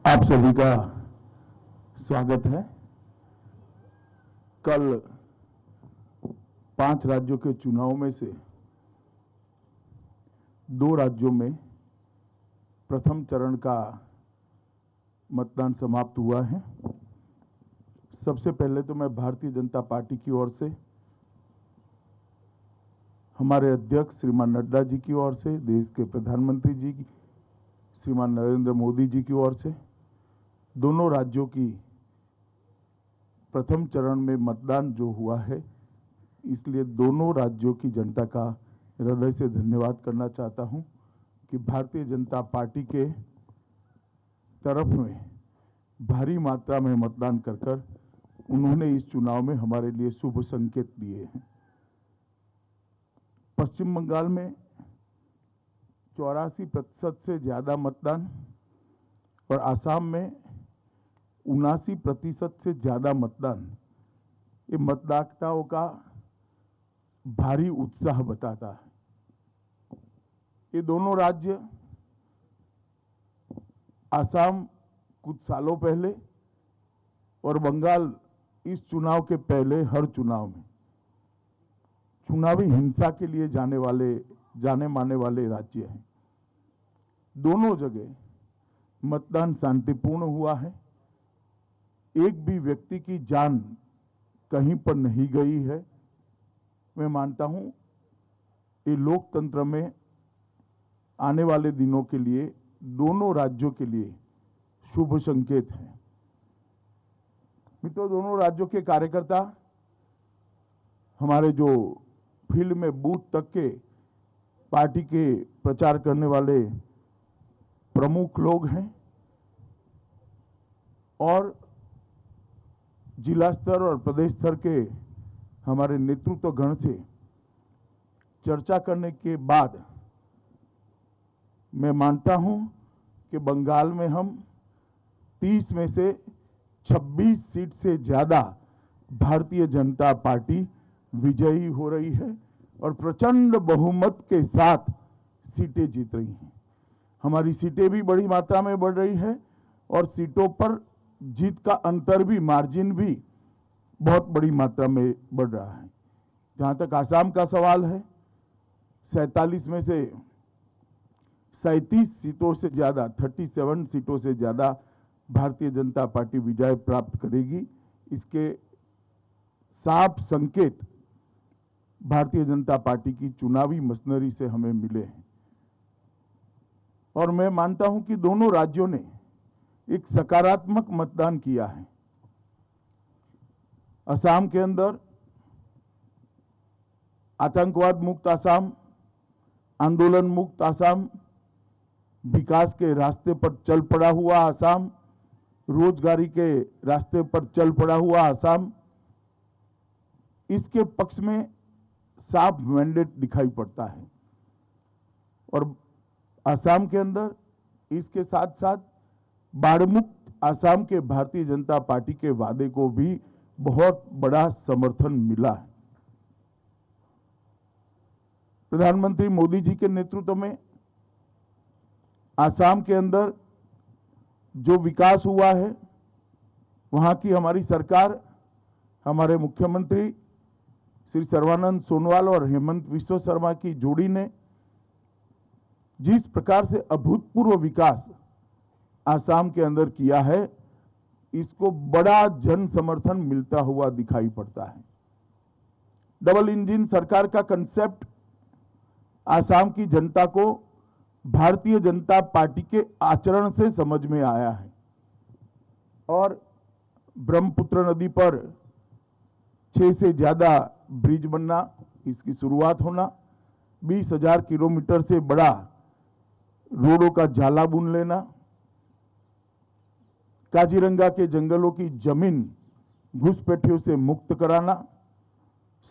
आप सभी का स्वागत है। कल 5 राज्यों के चुनाव में से 2 राज्यों में प्रथम चरण का मतदान समाप्त हुआ है। सबसे पहले तो मैं भारतीय जनता पार्टी की ओर से, हमारे अध्यक्ष श्रीमान नड्डा जी की ओर से, देश के प्रधानमंत्री जी श्रीमान नरेंद्र मोदी जी की ओर से दोनों राज्यों की प्रथम चरण में मतदान जो हुआ है, इसलिए दोनों राज्यों की जनता का हृदय से धन्यवाद करना चाहता हूं कि भारतीय जनता पार्टी के तरफ में भारी मात्रा में मतदान कर उन्होंने इस चुनाव में हमारे लिए शुभ संकेत दिए हैं। पश्चिम बंगाल में 84% से ज्यादा मतदान और आसाम में 79% से ज्यादा मतदान, ये मतदाताओं का भारी उत्साह बताता है। ये दोनों राज्य, आसाम कुछ सालों पहले और बंगाल इस चुनाव के पहले हर चुनाव में चुनावी हिंसा के लिए जाने माने वाले राज्य हैं। दोनों जगह मतदान शांतिपूर्ण हुआ है। एक भी व्यक्ति की जान कहीं पर नहीं गई है। मैं मानता हूं ये लोकतंत्र में आने वाले दिनों के लिए, दोनों राज्यों के लिए शुभ संकेत है। मित्रों, दोनों राज्यों के कार्यकर्ता, हमारे जो फील्ड में बूथ तक के पार्टी के प्रचार करने वाले प्रमुख लोग हैं और जिला स्तर और प्रदेश स्तर के हमारे नेतृत्व गण से चर्चा करने के बाद मैं मानता हूं कि बंगाल में हम 30 में से 26 सीट से ज्यादा भारतीय जनता पार्टी विजयी हो रही है और प्रचंड बहुमत के साथ सीटें जीत रही हैं। हमारी सीटें भी बड़ी मात्रा में बढ़ रही है और सीटों पर जीत का अंतर भी, मार्जिन भी बहुत बड़ी मात्रा में बढ़ रहा है। जहां तक आसाम का सवाल है, 47 में से 37 सीटों से ज्यादा, 37 सीटों से ज्यादा भारतीय जनता पार्टी विजय प्राप्त करेगी। इसके साफ संकेत भारतीय जनता पार्टी की चुनावी मशीनरी से हमें मिले हैं और मैं मानता हूं कि दोनों राज्यों ने एक सकारात्मक मतदान किया है। असम के अंदर आतंकवाद मुक्त असम, आंदोलन मुक्त असम, विकास के रास्ते पर चल पड़ा हुआ असम, रोजगारी के रास्ते पर चल पड़ा हुआ असम, इसके पक्ष में साफ मैंडेट दिखाई पड़ता है। और असम के अंदर इसके साथ साथ बाढ़ मुक्त असम के भारतीय जनता पार्टी के वादे को भी बहुत बड़ा समर्थन मिला है। प्रधानमंत्री मोदी जी के नेतृत्व में असम के अंदर जो विकास हुआ है, वहां की हमारी सरकार, हमारे मुख्यमंत्री श्री सर्बानंद सोनोवाल और हेमंत विश्व शर्मा की जोड़ी ने जिस प्रकार से अभूतपूर्व विकास असम के अंदर किया है, इसको बड़ा जन समर्थन मिलता हुआ दिखाई पड़ता है। डबल इंजन सरकार का कंसेप्ट असम की जनता को भारतीय जनता पार्टी के आचरण से समझ में आया है और ब्रह्मपुत्र नदी पर 6 से ज्यादा ब्रिज बनना, इसकी शुरुआत होना, 20,000 किलोमीटर से बड़ा रोडों का जाला बुन लेना, काजीरंगा के जंगलों की जमीन घुसपैठियों से मुक्त कराना,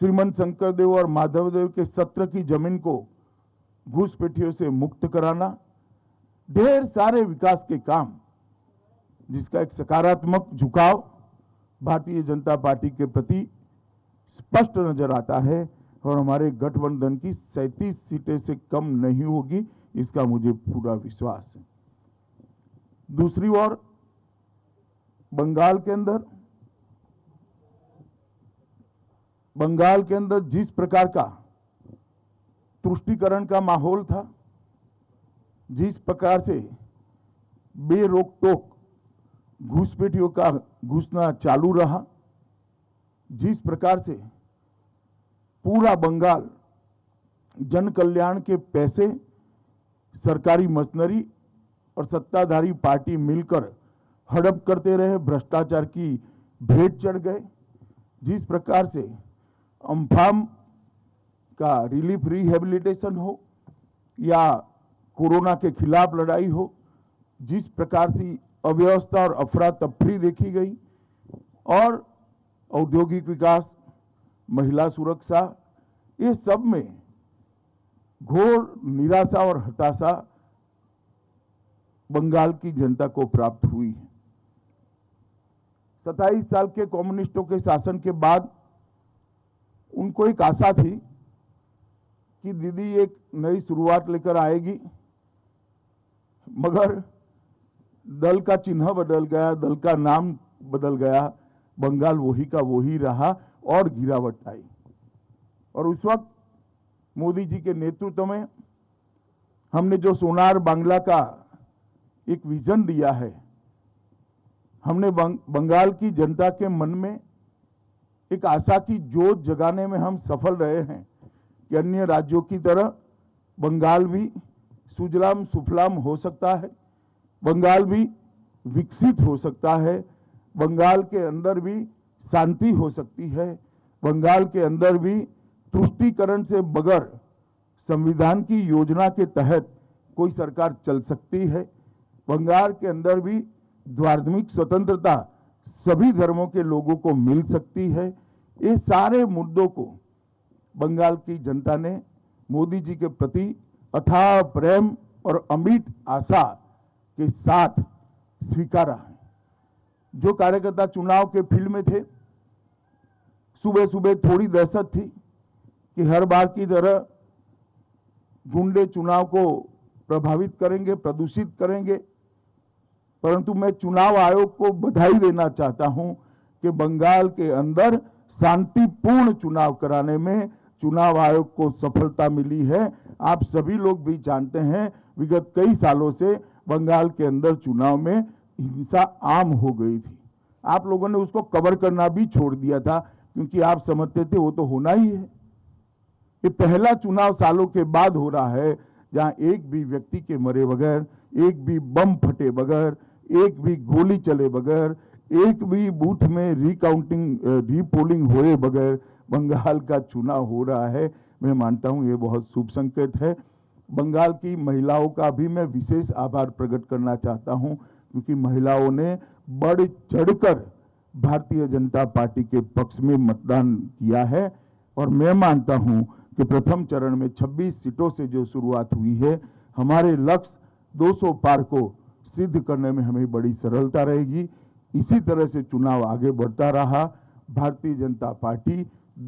श्रीमंत शंकरदेव और माधवदेव के सत्र की जमीन को घुसपैठियों से मुक्त कराना, ढेर सारे विकास के काम जिसका एक सकारात्मक झुकाव भारतीय जनता पार्टी के प्रति स्पष्ट नजर आता है और हमारे गठबंधन की 37 सीटें से कम नहीं होगी, इसका मुझे पूरा विश्वास है। दूसरी ओर बंगाल के अंदर जिस प्रकार का तुष्टीकरण का माहौल था, जिस प्रकार से बेरोक टोक घुसपैठियों का घुसना चालू रहा, जिस प्रकार से पूरा बंगाल जन कल्याण के पैसे सरकारी मशीनरी और सत्ताधारी पार्टी मिलकर हड़प करते रहे, भ्रष्टाचार की भेंट चढ़ गए, जिस प्रकार से अम्फान का रिलीफ रिहेबिलिटेशन हो या कोरोना के खिलाफ लड़ाई हो, जिस प्रकार से अव्यवस्था और अफरा तफरी देखी गई, और औद्योगिक विकास, महिला सुरक्षा, ये सब में घोर निराशा और हताशा बंगाल की जनता को प्राप्त हुई है। 27 साल के कम्युनिस्टों के शासन के बाद उनको एक आशा थी कि दीदी एक नई शुरुआत लेकर आएगी, मगर दल का चिन्ह बदल गया, दल का नाम बदल गया, बंगाल वही का वही रहा और गिरावट आई। और उस वक्त मोदी जी के नेतृत्व में हमने जो सोनार बांग्ला का एक विजन दिया है, हमने बंगाल की जनता के मन में एक आशा की जोत जगाने में हम सफल रहे हैं कि अन्य राज्यों की तरह बंगाल भी सुजलाम सुफलाम हो सकता है, बंगाल भी विकसित हो सकता है, बंगाल के अंदर भी शांति हो सकती है, बंगाल के अंदर भी तुष्टीकरण से बगैर संविधान की योजना के तहत कोई सरकार चल सकती है, बंगाल के अंदर भी धार्मिक स्वतंत्रता सभी धर्मों के लोगों को मिल सकती है। ये सारे मुद्दों को बंगाल की जनता ने मोदी जी के प्रति अथाह प्रेम और अमिट आशा के साथ स्वीकारा है। जो कार्यकर्ता चुनाव के फील्ड में थे, सुबह सुबह थोड़ी दहशत थी कि हर बार की तरह गुंडे चुनाव को प्रभावित करेंगे, प्रदूषित करेंगे, परंतु मैं चुनाव आयोग को बधाई देना चाहता हूं कि बंगाल के अंदर शांतिपूर्ण चुनाव कराने में चुनाव आयोग को सफलता मिली है। आप सभी लोग भी जानते हैं, विगत कई सालों से बंगाल के अंदर चुनाव में हिंसा आम हो गई थी। आप लोगों ने उसको कवर करना भी छोड़ दिया था, क्योंकि आप समझते थे वो तो होना ही है। ये पहला चुनाव सालों के बाद हो रहा है जहां एक भी व्यक्ति के मरे बगैर, एक भी बम फटे बगैर, एक भी गोली चले बगैर, एक भी बूथ में रीपोलिंग हुए बगैर बंगाल का चुनाव हो रहा है। मैं मानता हूं ये बहुत शुभ संकेत है। बंगाल की महिलाओं का भी मैं विशेष आभार प्रकट करना चाहता हूं, क्योंकि महिलाओं ने बढ़ चढ़कर भारतीय जनता पार्टी के पक्ष में मतदान किया है। और मैं मानता हूं कि प्रथम चरण में 26 सीटों से जो शुरुआत हुई है, हमारे लक्ष्य 200 पार को सिद्ध करने में हमें बड़ी सरलता रहेगी। इसी तरह से चुनाव आगे बढ़ता रहा, भारतीय जनता पार्टी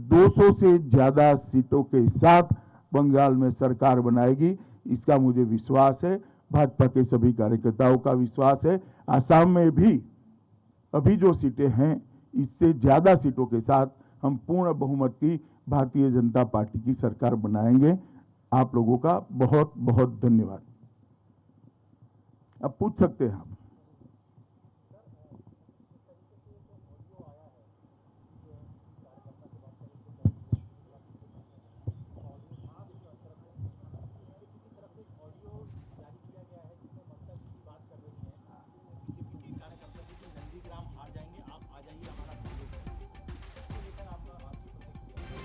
200 से ज्यादा सीटों के साथ बंगाल में सरकार बनाएगी, इसका मुझे विश्वास है। भाजपा के सभी कार्यकर्ताओं का विश्वास है। आसाम में भी अभी जो सीटें हैं, इससे ज्यादा सीटों के साथ हम पूर्ण बहुमत की भारतीय जनता पार्टी की सरकार बनाएंगे। आप लोगों का बहुत बहुत धन्यवाद। अब पूछ सकते हैं आप।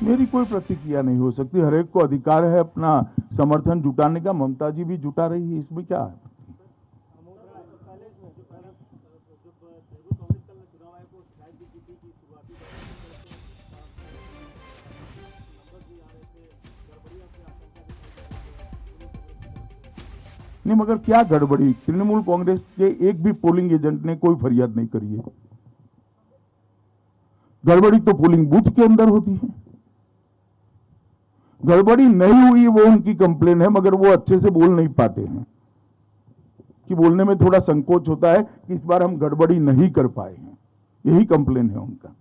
मेरी कोई प्रतिक्रिया नहीं हो सकती। हर एक को अधिकार है अपना समर्थन जुटाने का। ममता जी भी जुटा रही है, इसमें क्या है? नहीं, मगर क्या गड़बड़ी? तृणमूल कांग्रेस के एक भी पोलिंग एजेंट ने कोई फरियाद नहीं करी है। गड़बड़ी तो पोलिंग बूथ के अंदर होती है। गड़बड़ी नहीं हुई वो उनकी कंप्लेन है, मगर वो अच्छे से बोल नहीं पाते हैं, कि बोलने में थोड़ा संकोच होता है कि इस बार हम गड़बड़ी नहीं कर पाए हैं। यही कंप्लेन है उनका।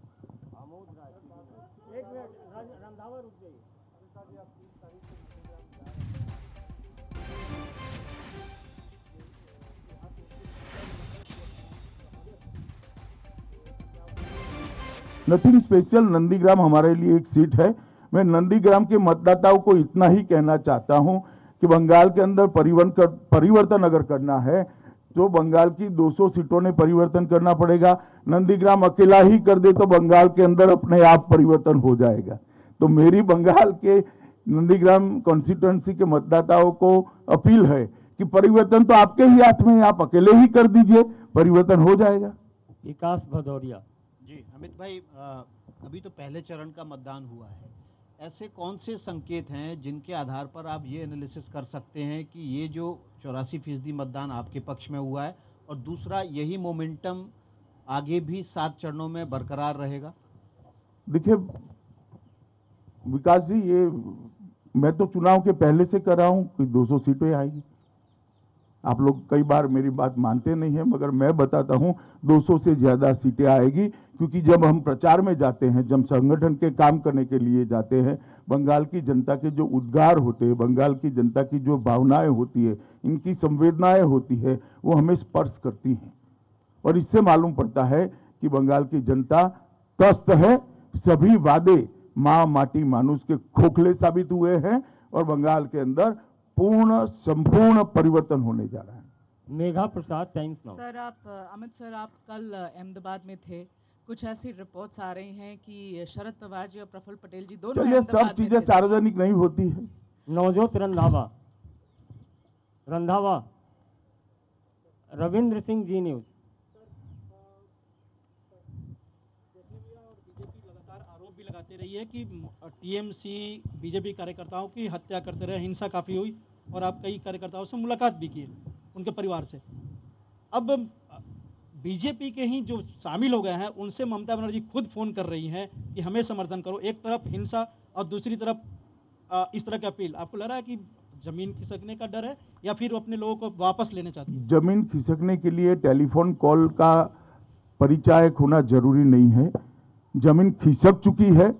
नथिंग स्पेशल, नंदीग्राम हमारे लिए एक सीट है। मैं नंदीग्राम के मतदाताओं को इतना ही कहना चाहता हूं कि बंगाल के अंदर परिवर्तन अगर करना है तो बंगाल की 200 सीटों ने परिवर्तन करना पड़ेगा। नंदीग्राम अकेला ही कर दे तो बंगाल के अंदर अपने आप परिवर्तन हो जाएगा। तो मेरी बंगाल के नंदीग्राम कॉन्स्टिट्यूएंसी के मतदाताओं को अपील है कि परिवर्तन तो आपके ही हाथ में है, आप अकेले ही कर दीजिए, परिवर्तन हो जाएगा। विकास भदौरिया जी अमित भाई, अभी तो पहले चरण का मतदान हुआ है, ऐसे कौन से संकेत हैं जिनके आधार पर आप ये एनालिसिस कर सकते हैं कि ये जो 84% मतदान आपके पक्ष में हुआ है, और दूसरा यही मोमेंटम आगे भी 7 चरणों में बरकरार रहेगा? देखिए विकास जी, ये मैं तो चुनाव के पहले से कर रहा हूं कि 200 सीटें आएगी। आप लोग कई बार मेरी बात मानते नहीं है, मगर मैं बताता हूं 200 से ज्यादा सीटें आएगी, क्योंकि जब हम प्रचार में जाते हैं, जब संगठन के काम करने के लिए जाते हैं, बंगाल की जनता के जो उद्गार होते हैं, बंगाल की जनता की जो भावनाएं होती है, इनकी संवेदनाएं होती है, वो हमें स्पर्श करती हैं। और इससे मालूम पड़ता है कि बंगाल की जनता त्रस्त है। सभी वादे मां माटी मानुष के खोखले साबित हुए हैं और बंगाल के अंदर संपूर्ण परिवर्तन होने जा रहा है। Megha Prasad, Times Now. Sir Amit sir, आप कल अहमदाबाद में थे, कुछ ऐसी रिपोर्ट्स आ रही हैं कि शरद पवार जी और प्रफुल्ल पटेल जी दोनों चलिए, सब चीजें सार्वजनिक नहीं होती है। नवजोत रंधावा, रविंद्र सिंह, जी न्यूज। आरोप भी लगाते रही है कि टीएमसी बीजेपी कार्यकर्ताओं की हत्या करते रहे, हिंसा काफ़ी हुई और आप कई कार्यकर्ताओं से मुलाकात भी की उनके परिवार से। अब बीजेपी के ही जो शामिल हो गए हैं उनसे ममता बनर्जी खुद फ़ोन कर रही हैं कि हमें समर्थन करो। एक तरफ हिंसा और दूसरी तरफ इस तरह की अपील। आपको लग रहा है कि जमीन खिसकने का डर है या फिर वो अपने लोगों को वापस लेना चाहती है? जमीन खिसकने के लिए टेलीफोन कॉल का परिचायक होना जरूरी नहीं है। जमीन खिसक चुकी है,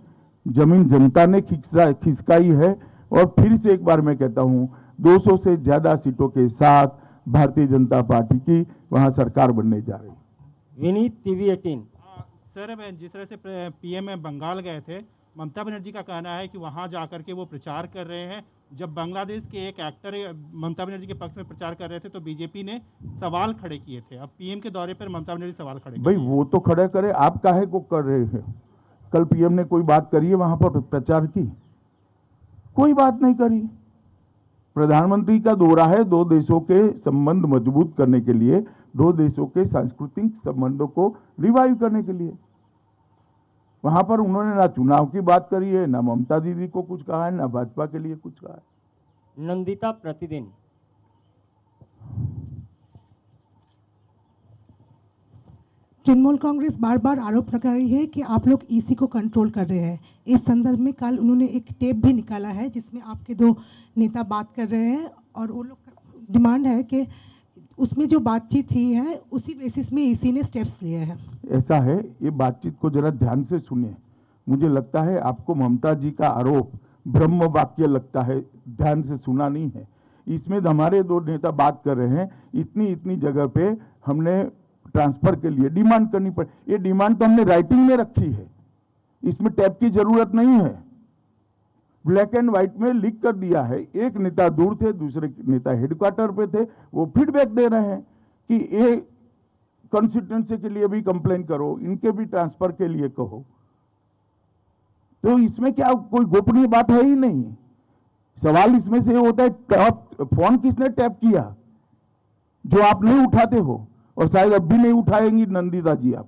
जमीन जनता ने खिसकाई है। और फिर से एक बार मैं कहता हूं, 200 से ज्यादा सीटों के साथ भारतीय जनता पार्टी की वहां सरकार बनने जा रही है। विनीत, टीवी 18। सर, जिस तरह से पीएम बंगाल गए थे, ममता बनर्जी का कहना है कि वहां जाकर के वो प्रचार कर रहे हैं। जब बांग्लादेश के एक एक्टर ममता बनर्जी के पक्ष में प्रचार कर रहे थे तो बीजेपी ने सवाल खड़े किए थे। अब पीएम के दौरे पर ममता बनर्जी सवाल खड़े भाई वो तो खड़े करे, आप काहे को कर रहे हैं? कल पीएम ने कोई बात करी है वहां पर प्रचार की? कोई बात नहीं करी। प्रधानमंत्री का दौरा है 2 देशों के संबंध मजबूत करने के लिए, 2 देशों के सांस्कृतिक संबंधों को रिवाइव करने के लिए। वहां पर उन्होंने ना चुनाव की बात करी है, ना ममता दीदी को कुछ कहा है, ना भाजपा के लिए कुछ कहा है। नंदिता, प्रतिदिन। तृणमूल कांग्रेस बार बार आरोप लगा रही है कि आप लोग ईसी को कंट्रोल कर रहे हैं। इस संदर्भ में कल उन्होंने एक टेप भी निकाला है जिसमें आपके 2 नेता बात कर रहे हैं और वो लोग डिमांड है कि उसमें जो बातचीत हुई है उसी बेसिस में ईसी ने स्टेप्स लिए हैं। ऐसा है, ये बातचीत को जरा ध्यान से सुनिए। मुझे लगता है आपको ममता जी का आरोप ब्रह्म वाक्य लगता है, ध्यान से सुना नहीं है। इसमें हमारे 2 नेता बात कर रहे हैं, इतनी जगह पे हमने ट्रांसफर के लिए डिमांड करनी पड़ी। ये डिमांड तो हमने राइटिंग में रखी है, इसमें टैप की जरूरत नहीं है। ब्लैक एंड व्हाइट में लिख कर दिया है। एक नेता दूर थे, दूसरे नेता हेडक्वार्टर पे थे, वो फीडबैक दे रहे हैं कि ये कॉन्स्टिट्यूएंसी के लिए भी कंप्लेन करो, इनके भी ट्रांसफर के लिए कहो। तो इसमें क्या कोई गोपनीय बात है ही नहीं। सवाल इसमें से होता है फोन किसने टैप किया, जो आप नहीं उठाते हो और शायद अब भी नहीं उठाएंगी नंदिता जी आप,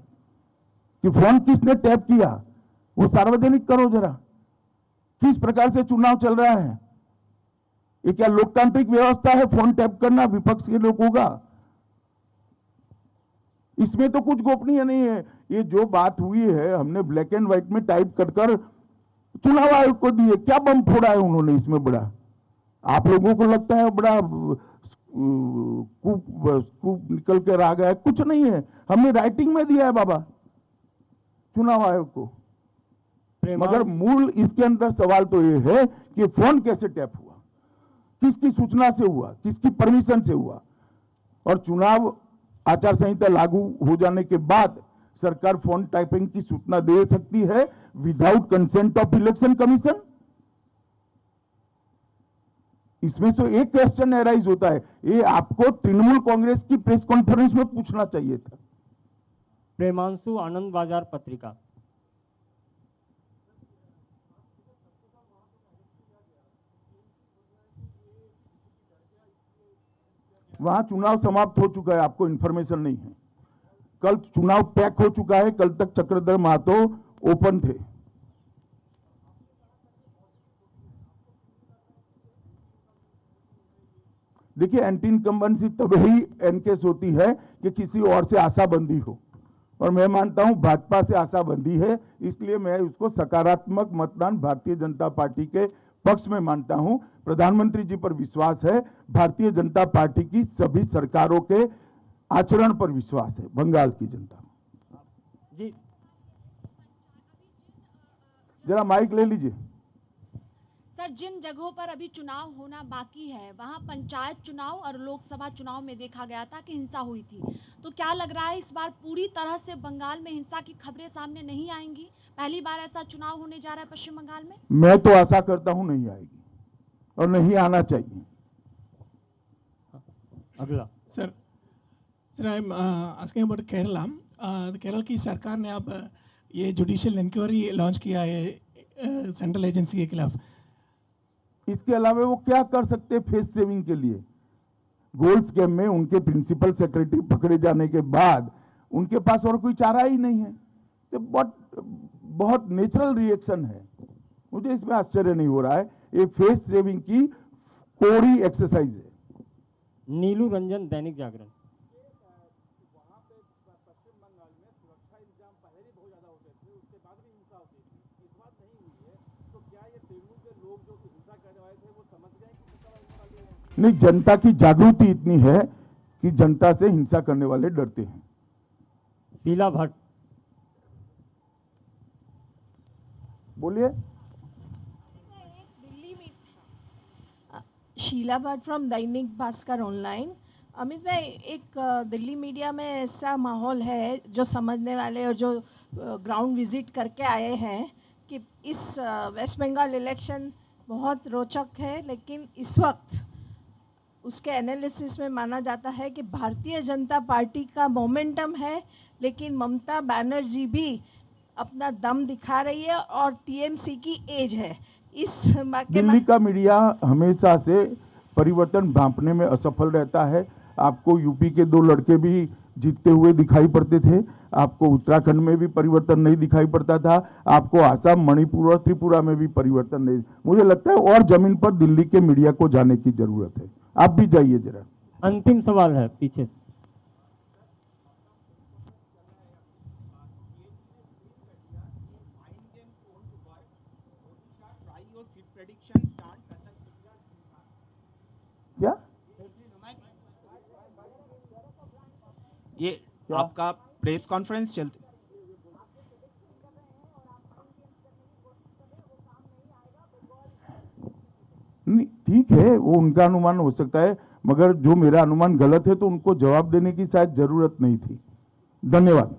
कि फोन किसने टैप किया वो सार्वजनिक करो जरा। किस प्रकार से चुनाव चल रहा है, ये क्या लोकतांत्रिक व्यवस्था है फोन टैप करना विपक्ष के लोगों का? इसमें तो कुछ गोपनीय नहीं है। ये जो बात हुई है हमने ब्लैक एंड व्हाइट में टाइप कर चुनाव आयोग को दिए। क्या बम फोड़ा है उन्होंने इसमें बड़ा? आप लोगों को लगता है बड़ा स्कूप निकल कर आ गया है, कुछ नहीं है, हमने राइटिंग में दिया है बाबा। चुनाव आयोग को। प्रेमांशु मगर मूल इसके अंदर सवाल तो ये है कि फोन कैसे टैप हुआ, किसकी सूचना से हुआ, किसकी परमिशन से हुआ। और चुनाव आचार संहिता लागू हो जाने के बाद सरकार फोन टैपिंग की सूचना दे सकती है without consent of election commission. इसमें तो एक क्वेश्चन एराइज होता है, ये आपको तृणमूल कांग्रेस की प्रेस कॉन्फ्रेंस में पूछना चाहिए था। प्रेमांशु आनंद बाजार पत्रिका। वहां चुनाव समाप्त हो चुका है, आपको इंफॉर्मेशन नहीं है। कल चुनाव पैक हो चुका है, कल तक चक्रधर महतो ओपन थे। देखिए, एंटी इनकम्बेंसी तभी एनकेस होती है कि किसी और से आशाबंदी हो, और मैं मानता हूं भाजपा से आशाबंदी है, इसलिए मैं उसको सकारात्मक मतदान भारतीय जनता पार्टी के पक्ष में मानता हूं। प्रधानमंत्री जी पर विश्वास है, भारतीय जनता पार्टी की सभी सरकारों के आचरण पर विश्वास है बंगाल की जनता। जी जरा माइक ले लीजिए। सर, जिन जगहों पर अभी चुनाव होना बाकी है वहां पंचायत चुनाव और लोकसभा चुनाव में देखा गया था कि हिंसा हुई थी, तो क्या लग रहा है इस बार पूरी तरह से बंगाल में हिंसा की खबरें सामने नहीं आएंगी? पहली बार ऐसा चुनाव होने जा रहा है पश्चिम बंगाल में। मैं तो आशा करता हूं नहीं आएगी और नहीं आना चाहिए। अगला Sir, I'm asking about Kerala. Kerala की सरकार ने अब ये जुडिशियल इंक्वायरी लॉन्च किया है सेंट्रल एजेंसी के खिलाफ। इसके अलावा वो क्या कर सकते फेस सेविंग के लिए? गोल्ड स्कैम में उनके प्रिंसिपल सेक्रेटरी पकड़े जाने के बाद उनके पास और कोई चारा ही नहीं है। तो बहुत नेचुरल रिएक्शन है, मुझे इसमें आश्चर्य नहीं हो रहा है। ये फेस सेविंग की कोड़ी एक्सरसाइज है। नीलू रंजन दैनिक जागरण। नहीं, जनता की जागृति इतनी है कि जनता से हिंसा करने वाले डरते हैं। शीला भट्ट। बोलिए। Sheila Bhatt from Dainik Bhaskar online. अमित भाई, एक दिल्ली मीडिया में ऐसा माहौल है, जो समझने वाले और जो ग्राउंड विजिट करके आए हैं, कि इस वेस्ट बंगाल इलेक्शन बहुत रोचक है, लेकिन इस वक्त उसके एनालिसिस में माना जाता है कि भारतीय जनता पार्टी का मोमेंटम है, लेकिन ममता बनर्जी भी अपना दम दिखा रही है और टीएमसी की एज है। इस दिल्ली का मीडिया हमेशा से परिवर्तन भांपने में असफल रहता है। आपको यूपी के 2 लड़के भी जीतते हुए दिखाई पड़ते थे, आपको उत्तराखंड में भी परिवर्तन नहीं दिखाई पड़ता था, आपको आसाम, मणिपुर और त्रिपुरा में भी परिवर्तन नहीं। मुझे लगता है और जमीन पर दिल्ली के मीडिया को जाने की जरूरत है। आप भी जाइए जरा। अंतिम सवाल है पीछे। क्या ये आपका प्रेस कॉन्फ्रेंस चलती? नहीं, ठीक है, वो उनका अनुमान हो सकता है, मगर जो मेरा अनुमान गलत है तो उनको जवाब देने की शायद जरूरत नहीं थी। धन्यवाद।